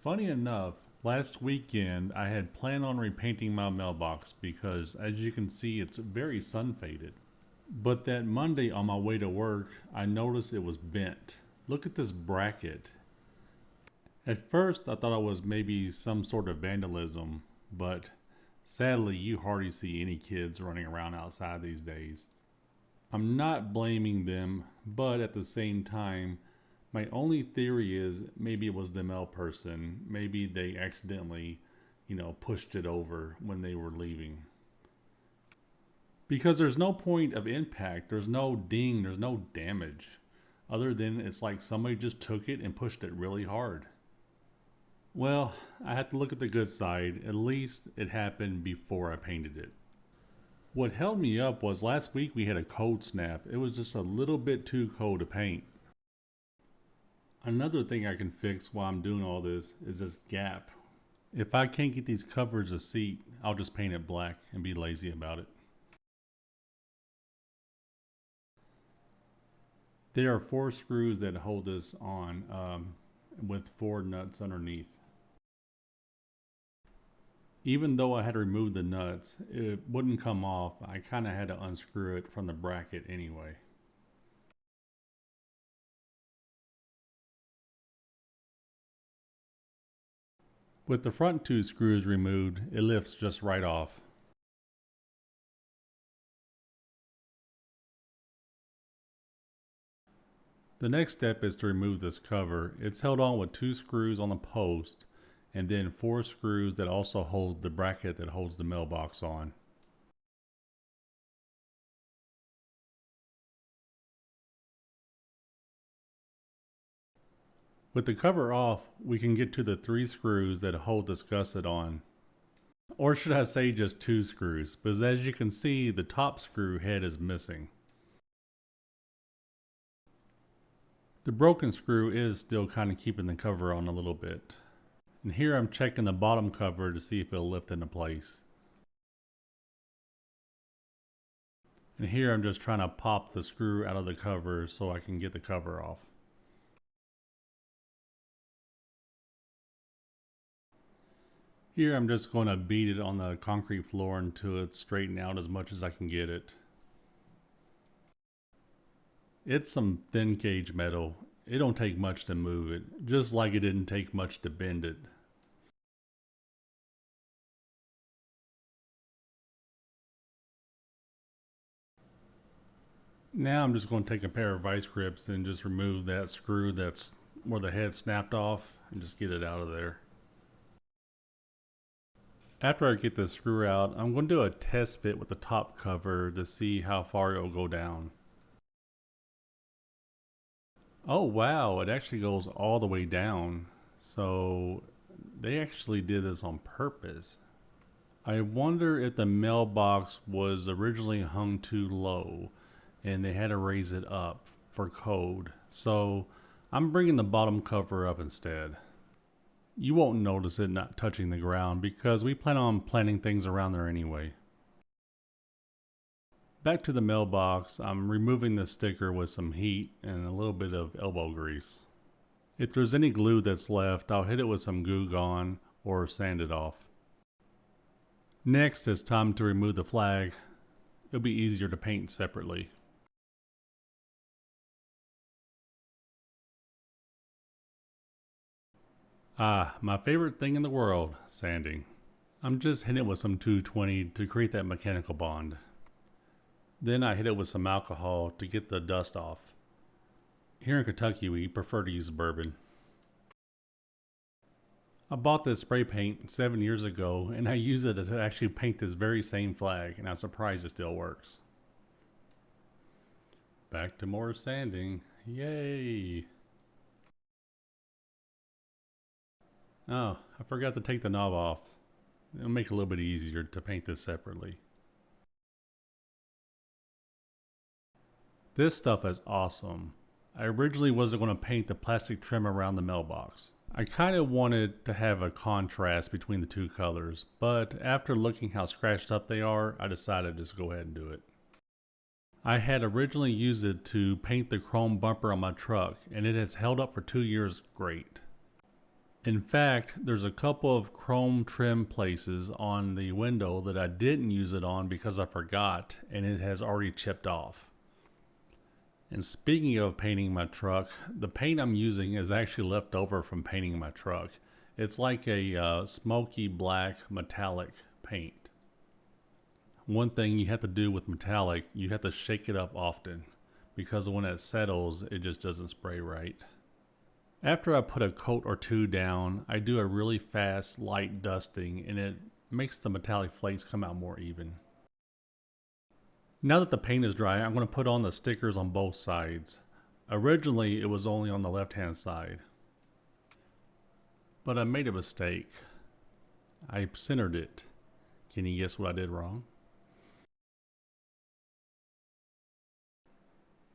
Funny enough, last weekend I had planned on repainting my mailbox because, as you can see, it's very sun faded. But that Monday on my way to work, I noticed it was bent. Look at this bracket. At first, I thought it was maybe some sort of vandalism, but sadly, you hardly see any kids running around outside these days. I'm not blaming them, but at the same time, my only theory is maybe it was the mail person. Maybe they accidentally, pushed it over when they were leaving. Because there's no point of impact, there's no ding, there's no damage. Other than it's like somebody just took it and pushed it really hard. Well, I have to look at the good side. At least it happened before I painted it. What held me up was last week we had a cold snap. It was just a little bit too cold to paint. Another thing I can fix while I'm doing all this is this gap. If I can't get these covers a seat, I'll just paint it black and be lazy about it. There are 4 screws that hold this on with 4 nuts underneath. Even though I had removed the nuts, it wouldn't come off. I kind of had to unscrew it from the bracket anyway. With the front 2 screws removed, it lifts just right off. The next step is to remove this cover. It's held on with 2 screws on the post and then 4 screws that also hold the bracket that holds the mailbox on. With the cover off, we can get to the 3 screws that hold this gusset on. Or should I say just 2 screws, because as you can see, the top screw head is missing. The broken screw is still kind of keeping the cover on a little bit. And here I'm checking the bottom cover to see if it'll lift into place. And here I'm just trying to pop the screw out of the cover so I can get the cover off. Here I'm just going to beat it on the concrete floor until it's straightened out as much as I can get it. It's some thin gauge metal. It don't take much to move it, just like it didn't take much to bend it. Now I'm just going to take a pair of vice grips and just remove that screw that's where the head snapped off and just get it out of there. After I get the screw out, I'm going to do a test fit with the top cover to see how far it will go down. Oh wow, it actually goes all the way down. So they actually did this on purpose. I wonder if the mailbox was originally hung too low and they had to raise it up for code. So I'm bringing the bottom cover up instead. You won't notice it not touching the ground because we plan on planting things around there anyway. Back to the mailbox, I'm removing the sticker with some heat and a little bit of elbow grease. If there's any glue that's left, I'll hit it with some Goo Gone or sand it off. Next, it's time to remove the flag. It'll be easier to paint separately. Ah, my favorite thing in the world, sanding. I'm just hitting it with some 220 to create that mechanical bond. Then I hit it with some alcohol to get the dust off. Here in Kentucky, we prefer to use bourbon. I bought this spray paint 7 years ago and I use it to actually paint this very same flag, and I'm surprised it still works. Back to more sanding. Yay! Oh, I forgot to take the knob off. It'll make it a little bit easier to paint this separately. This stuff is awesome. I originally wasn't going to paint the plastic trim around the mailbox. I kind of wanted to have a contrast between the 2 colors, but after looking how scratched up they are, I decided to just go ahead and do it. I had originally used it to paint the chrome bumper on my truck, and it has held up for 2 years great. In fact, there's a couple of chrome trim places on the window that I didn't use it on because I forgot, and it has already chipped off. And speaking of painting my truck, the paint I'm using is actually left over from painting my truck. It's like a smoky black metallic paint. One thing you have to do with metallic, you have to shake it up often, because when it settles, it just doesn't spray right. After I put a coat or two down, I do a really fast light dusting, and it makes the metallic flakes come out more even. Now that the paint is dry, I'm going to put on the stickers on both sides. Originally, it was only on the left-hand side. But I made a mistake. I centered it. Can you guess what I did wrong?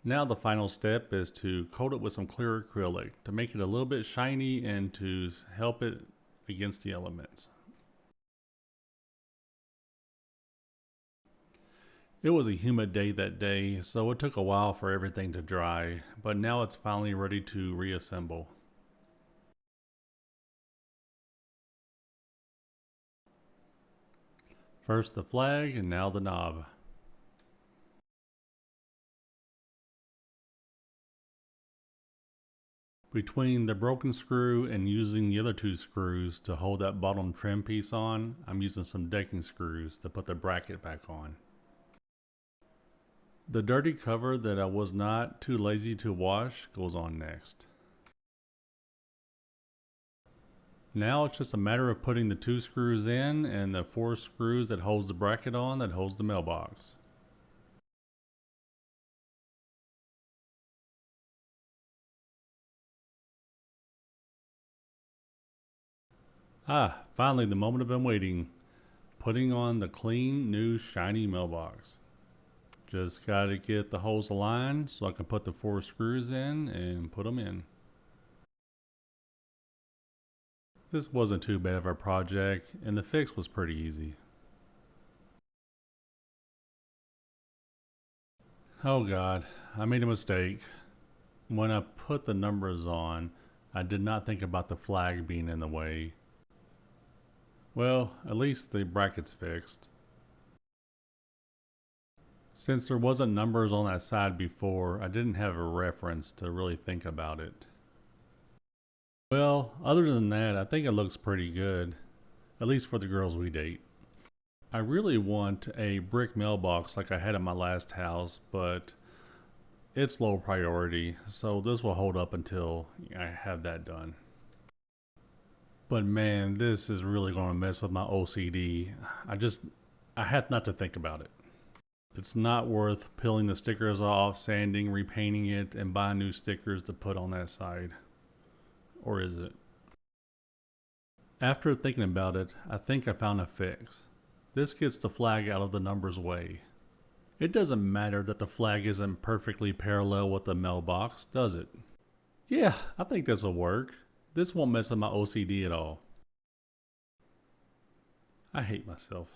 Now the final step is to coat it with some clear acrylic to make it a little bit shiny and to help it against the elements. It was a humid day that day, so it took a while for everything to dry, but now it's finally ready to reassemble. First the flag and now the knob. Between the broken screw and using the other two screws to hold that bottom trim piece on, I'm using some decking screws to put the bracket back on. The dirty cover that I was not too lazy to wash goes on next. Now it's just a matter of putting the two screws in and the 4 screws that holds the bracket on that holds the mailbox. Finally the moment I've been waiting. Putting on the clean, new, shiny mailbox. Just gotta get the holes aligned so I can put the 4 screws in and put them in. This wasn't too bad of a project, and the fix was pretty easy. Oh God, I made a mistake. When I put the numbers on, I did not think about the flag being in the way. Well, at least the bracket's fixed. Since there wasn't numbers on that side before, I didn't have a reference to really think about it. Well, other than that, I think it looks pretty good, at least for the girls we date. I really want a brick mailbox like I had at my last house, but it's low priority, so this will hold up until I have that done. But man, this is really going to mess with my OCD. I have not to think about it. It's not worth peeling the stickers off, sanding, repainting it, and buying new stickers to put on that side. Or is it? After thinking about it, I think I found a fix. This gets the flag out of the numbers way. It doesn't matter that the flag isn't perfectly parallel with the mailbox, does it? Yeah, I think this will work. This won't mess with my OCD at all. I hate myself.